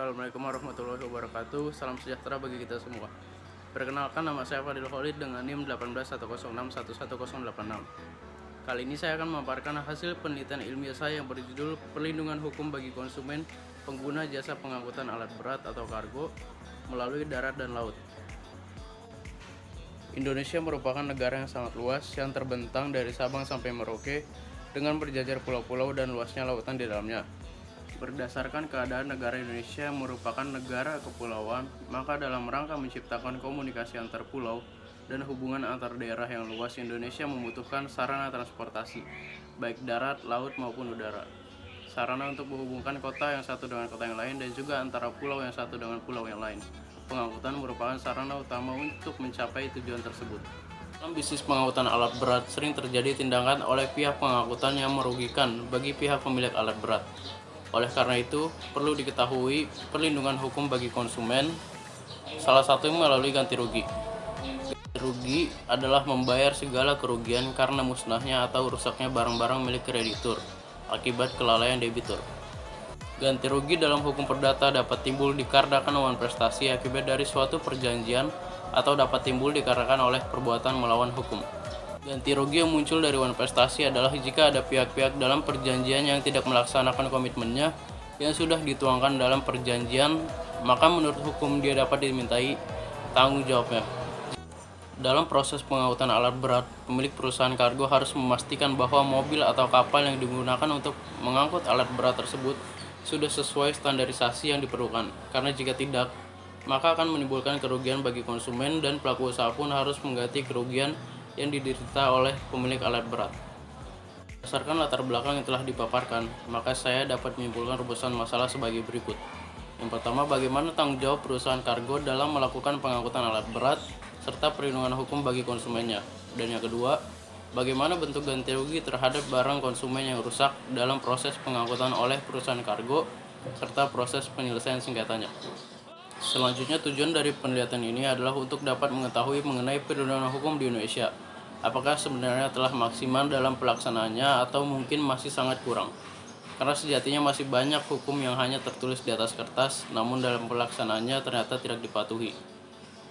Assalamualaikum warahmatullahi wabarakatuh. Salam sejahtera bagi kita semua. Perkenalkan, nama saya Fadil Khalid dengan NIM 18106111086. Kali ini saya akan memaparkan hasil penelitian ilmiah saya yang berjudul Perlindungan Hukum bagi Konsumen Pengguna Jasa Pengangkutan Alat Berat atau Kargo melalui Darat dan Laut. Indonesia merupakan negara yang sangat luas yang terbentang dari Sabang sampai Merauke dengan berjajar pulau-pulau dan luasnya lautan di dalamnya. Berdasarkan keadaan negara Indonesia yang merupakan negara kepulauan, maka dalam rangka menciptakan komunikasi antar pulau dan hubungan antar daerah yang luas, Indonesia membutuhkan sarana transportasi, baik darat, laut, maupun udara. Sarana untuk menghubungkan kota yang satu dengan kota yang lain dan juga antara pulau yang satu dengan pulau yang lain. Pengangkutan merupakan sarana utama untuk mencapai tujuan tersebut. Dalam bisnis pengangkutan alat berat, sering terjadi tindakan oleh pihak pengangkutan yang merugikan bagi pihak pemilik alat berat. Oleh karena itu, perlu diketahui perlindungan hukum bagi konsumen, salah satunya melalui ganti rugi. Ganti rugi adalah membayar segala kerugian karena musnahnya atau rusaknya barang-barang milik kreditur akibat kelalaian debitur. Ganti rugi dalam hukum perdata dapat timbul dikarenakan wan prestasi akibat dari suatu perjanjian atau dapat timbul dikarenakan oleh perbuatan melawan hukum. Ganti rugi yang muncul dari wan prestasi adalah jika ada pihak-pihak dalam perjanjian yang tidak melaksanakan komitmennya yang sudah dituangkan dalam perjanjian, maka menurut hukum dia dapat dimintai tanggung jawabnya. Dalam proses pengangkutan alat berat, pemilik perusahaan kargo harus memastikan bahwa mobil atau kapal yang digunakan untuk mengangkut alat berat tersebut sudah sesuai standarisasi yang diperlukan, karena jika tidak, maka akan menimbulkan kerugian bagi konsumen dan pelaku usaha pun harus mengganti kerugian yang diderita oleh pemilik alat berat. Berdasarkan latar belakang yang telah dipaparkan, maka saya dapat menyimpulkan rumusan masalah sebagai berikut. Yang pertama, bagaimana tanggung jawab perusahaan kargo dalam melakukan pengangkutan alat berat serta perlindungan hukum bagi konsumennya. Dan yang kedua, bagaimana bentuk ganti rugi terhadap barang konsumen yang rusak dalam proses pengangkutan oleh perusahaan kargo serta proses penyelesaian sengketanya. Selanjutnya, tujuan dari penelitian ini adalah untuk dapat mengetahui mengenai perlindungan hukum di Indonesia. Apakah sebenarnya telah maksimal dalam pelaksanaannya atau mungkin masih sangat kurang? Karena sejatinya masih banyak hukum yang hanya tertulis di atas kertas, namun dalam pelaksanaannya ternyata tidak dipatuhi.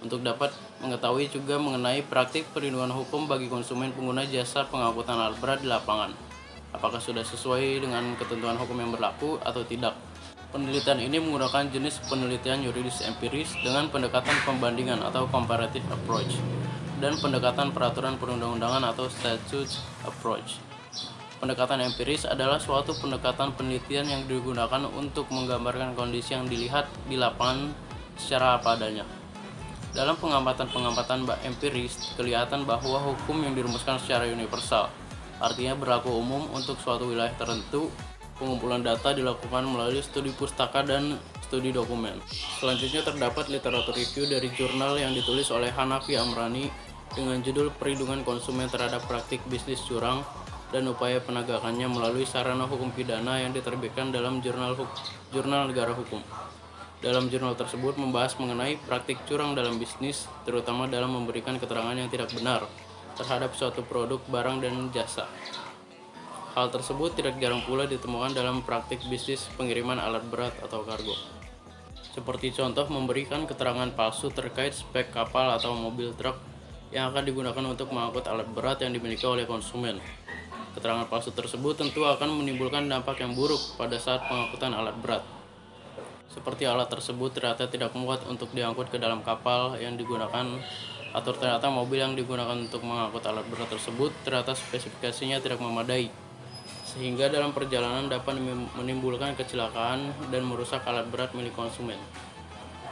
Untuk dapat mengetahui juga mengenai praktik perlindungan hukum bagi konsumen pengguna jasa pengangkutan alat berat di lapangan. Apakah sudah sesuai dengan ketentuan hukum yang berlaku atau tidak? Penelitian ini menggunakan jenis penelitian yuridis empiris dengan pendekatan pembandingan atau comparative approach dan pendekatan peraturan perundang-undangan atau statute approach. Pendekatan empiris adalah suatu pendekatan penelitian yang digunakan untuk menggambarkan kondisi yang dilihat di lapangan secara apa adanya. Dalam pengamatan empiris, kelihatan bahwa hukum yang dirumuskan secara universal, artinya berlaku umum untuk suatu wilayah tertentu. Pengumpulan data dilakukan melalui studi pustaka dan studi dokumen. Selanjutnya terdapat literatur review dari jurnal yang ditulis oleh Hanafi Amrani dengan judul Perlindungan Konsumen Terhadap Praktik Bisnis Curang dan Upaya Penegakannya melalui Sarana Hukum Pidana yang diterbitkan dalam Jurnal Negara Hukum. Dalam jurnal tersebut membahas mengenai praktik curang dalam bisnis, terutama dalam memberikan keterangan yang tidak benar terhadap suatu produk, barang, dan jasa. Hal tersebut tidak jarang pula ditemukan dalam praktik bisnis pengiriman alat berat atau kargo. Seperti contoh memberikan keterangan palsu terkait spek kapal atau mobil truk yang akan digunakan untuk mengangkut alat berat yang dimiliki oleh konsumen. Keterangan palsu tersebut tentu akan menimbulkan dampak yang buruk pada saat pengangkutan alat berat. Seperti alat tersebut ternyata tidak muat untuk diangkut ke dalam kapal yang digunakan, atau ternyata mobil yang digunakan untuk mengangkut alat berat tersebut ternyata spesifikasinya tidak memadai, sehingga dalam perjalanan dapat menimbulkan kecelakaan dan merusak alat berat milik konsumen.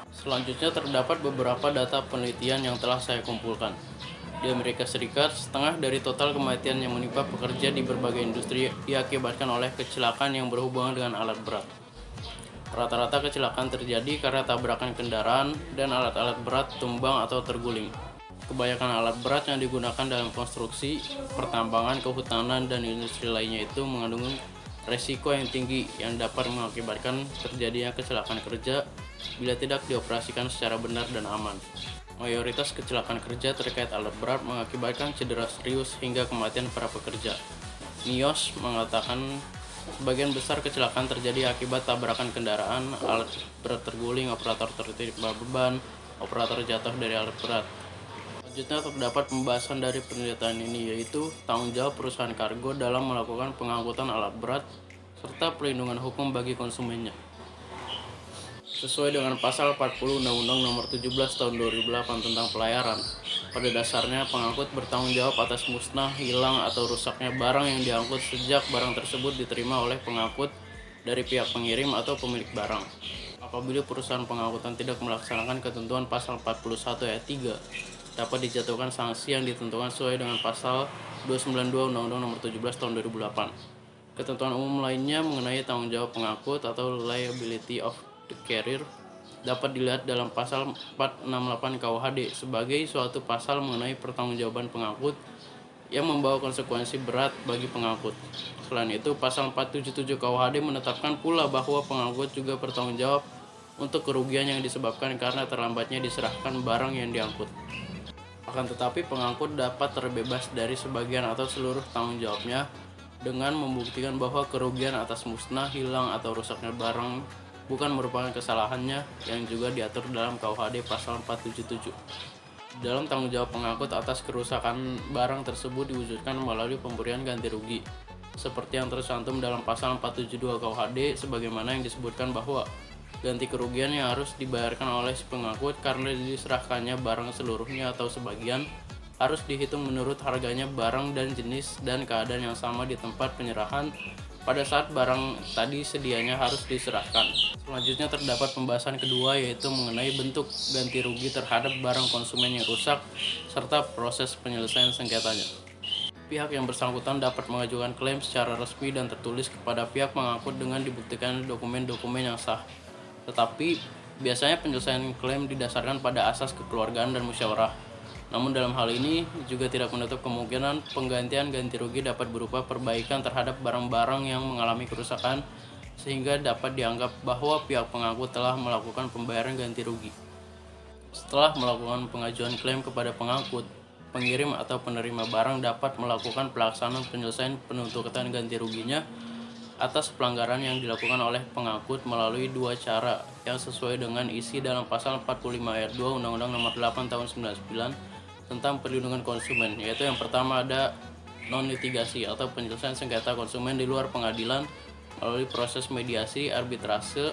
Selanjutnya terdapat beberapa data penelitian yang telah saya kumpulkan. Di Amerika Serikat, setengah dari total kematian yang menimpa pekerja di berbagai industri diakibatkan oleh kecelakaan yang berhubungan dengan alat berat. Rata-rata kecelakaan terjadi karena tabrakan kendaraan dan alat-alat berat tumbang atau terguling. Kebanyakan alat berat yang digunakan dalam konstruksi, pertambangan, kehutanan, dan industri lainnya itu mengandung resiko yang tinggi yang dapat mengakibatkan terjadinya kecelakaan kerja bila tidak dioperasikan secara benar dan aman. Mayoritas kecelakaan kerja terkait alat berat mengakibatkan cedera serius hingga kematian para pekerja. NIOSH mengatakan Sebagian besar kecelakaan terjadi akibat tabrakan kendaraan, alat berat terguling, operator tertimpa beban, operator jatuh dari alat berat. Selanjutnya terdapat pembahasan dari penelitian ini, yaitu tanggung jawab perusahaan kargo dalam melakukan pengangkutan alat berat serta perlindungan hukum bagi konsumennya. Sesuai dengan pasal 40 Undang-Undang Nomor 17 Tahun 2008 tentang pelayaran, pada dasarnya pengangkut bertanggung jawab atas musnah, hilang, atau rusaknya barang yang diangkut sejak barang tersebut diterima oleh pengangkut dari pihak pengirim atau pemilik barang. Apabila perusahaan pengangkutan tidak melaksanakan ketentuan pasal 41 ayat 3, dapat dijatuhkan sanksi yang ditentukan sesuai dengan pasal 292 Undang-Undang Nomor 17 Tahun 2008. Ketentuan umum lainnya mengenai tanggung jawab pengangkut atau liability of the carrier dapat dilihat dalam pasal 468 KUHD sebagai suatu pasal mengenai pertanggungjawaban pengangkut yang membawa konsekuensi berat bagi pengangkut. Selain itu, pasal 477 KUHD menetapkan pula bahwa pengangkut juga bertanggung jawab untuk kerugian yang disebabkan karena terlambatnya diserahkan barang yang diangkut. Akan tetapi, pengangkut dapat terbebas dari sebagian atau seluruh tanggung jawabnya dengan membuktikan bahwa kerugian atas musnah, hilang, atau rusaknya barang bukan merupakan kesalahannya, yang juga diatur dalam KUHD pasal 477. Dalam tanggung jawab pengangkut atas kerusakan barang tersebut diwujudkan melalui pemberian ganti rugi, seperti yang tercantum dalam pasal 472 KUHD, sebagaimana yang disebutkan bahwa ganti kerugian yang harus dibayarkan oleh si pengangkut karena diserahkannya barang seluruhnya atau sebagian harus dihitung menurut harganya barang dan jenis dan keadaan yang sama di tempat penyerahan pada saat barang tadi sedianya harus diserahkan. Selanjutnya terdapat pembahasan kedua, yaitu mengenai bentuk ganti rugi terhadap barang konsumen yang rusak serta proses penyelesaian sengketanya. Pihak yang bersangkutan dapat mengajukan klaim secara resmi dan tertulis kepada pihak pengangkut dengan dibuktikan dokumen-dokumen yang sah. Tetapi biasanya penyelesaian klaim didasarkan pada asas kekeluargaan dan musyawarah. Namun dalam hal ini juga tidak menutup kemungkinan penggantian ganti rugi dapat berupa perbaikan terhadap barang-barang yang mengalami kerusakan sehingga dapat dianggap bahwa pihak pengangkut telah melakukan pembayaran ganti rugi. Setelah melakukan pengajuan klaim kepada pengangkut, pengirim atau penerima barang dapat melakukan pelaksanaan penyelesaian penuntutan ganti ruginya atas pelanggaran yang dilakukan oleh pengangkut melalui dua cara yang sesuai dengan isi dalam pasal 45 ayat 2 Undang-Undang Nomor 8 Tahun 99 tentang perlindungan konsumen, yaitu yang pertama ada non-litigasi atau penyelesaian sengketa konsumen di luar pengadilan melalui proses mediasi, arbitrase,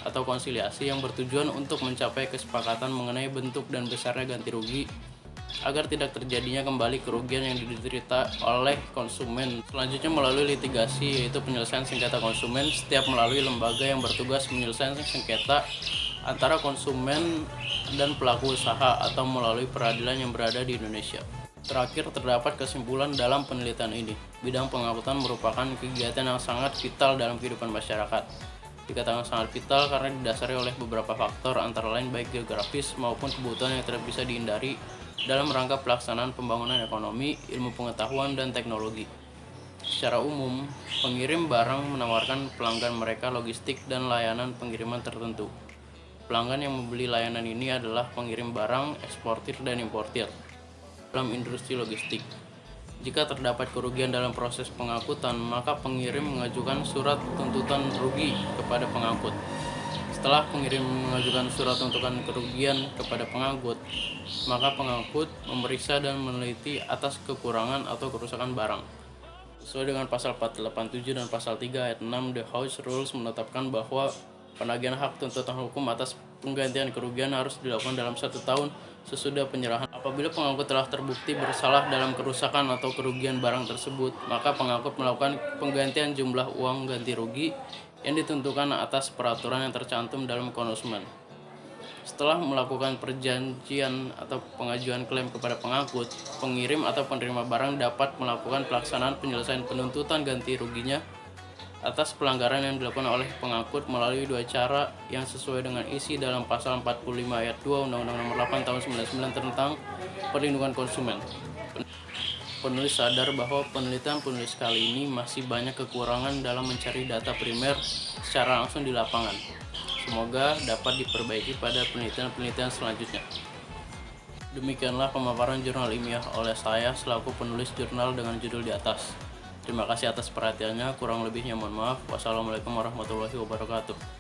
atau konsiliasi yang bertujuan untuk mencapai kesepakatan mengenai bentuk dan besarnya ganti rugi agar tidak terjadinya kembali kerugian yang diderita oleh konsumen. Selanjutnya melalui litigasi, yaitu penyelesaian sengketa konsumen setiap melalui lembaga yang bertugas menyelesaikan sengketa antara konsumen dan pelaku usaha atau melalui peradilan yang berada di Indonesia. Terakhir, terdapat kesimpulan dalam penelitian ini. Bidang pengangkutan merupakan kegiatan yang sangat vital dalam kehidupan masyarakat. Dikatakan sangat vital karena didasari oleh beberapa faktor, antara lain baik geografis maupun kebutuhan yang tidak bisa dihindari dalam rangka pelaksanaan pembangunan ekonomi, ilmu pengetahuan, dan teknologi. Secara umum, pengirim barang menawarkan pelanggan mereka logistik dan layanan pengiriman tertentu. Pelanggan yang membeli layanan ini adalah pengirim barang, eksportir, dan importir dalam industri logistik. Jika terdapat kerugian dalam proses pengangkutan, maka pengirim mengajukan surat tuntutan rugi kepada pengangkut. Setelah pengirim mengajukan surat tuntutan kerugian kepada pengangkut, maka pengangkut memeriksa dan meneliti atas kekurangan atau kerusakan barang. Sesuai dengan pasal 487 dan pasal 3 ayat 6 The House Rules menetapkan bahwa penagihan hak tuntutan hukum atas penggantian kerugian harus dilakukan dalam 1 tahun sesudah penyerahan. Apabila pengangkut telah terbukti bersalah dalam kerusakan atau kerugian barang tersebut, maka pengangkut melakukan penggantian jumlah uang ganti rugi yang ditentukan atas peraturan yang tercantum dalam konsumen. Setelah melakukan perjanjian atau pengajuan klaim kepada pengangkut, pengirim atau penerima barang dapat melakukan pelaksanaan penyelesaian penuntutan ganti ruginya atas pelanggaran yang dilakukan oleh pengangkut melalui dua cara yang sesuai dengan isi dalam pasal 45 ayat 2 Undang-Undang Nomor 8 Tahun 99 tentang perlindungan konsumen. Penulis sadar bahwa penelitian penulis kali ini masih banyak kekurangan dalam mencari data primer secara langsung di lapangan. Semoga dapat diperbaiki pada penelitian-penelitian selanjutnya. Demikianlah pemaparan jurnal ilmiah oleh saya selaku penulis jurnal dengan judul di atas. Terima kasih atas perhatiannya, kurang lebihnya mohon maaf. Wassalamualaikum warahmatullahi wabarakatuh.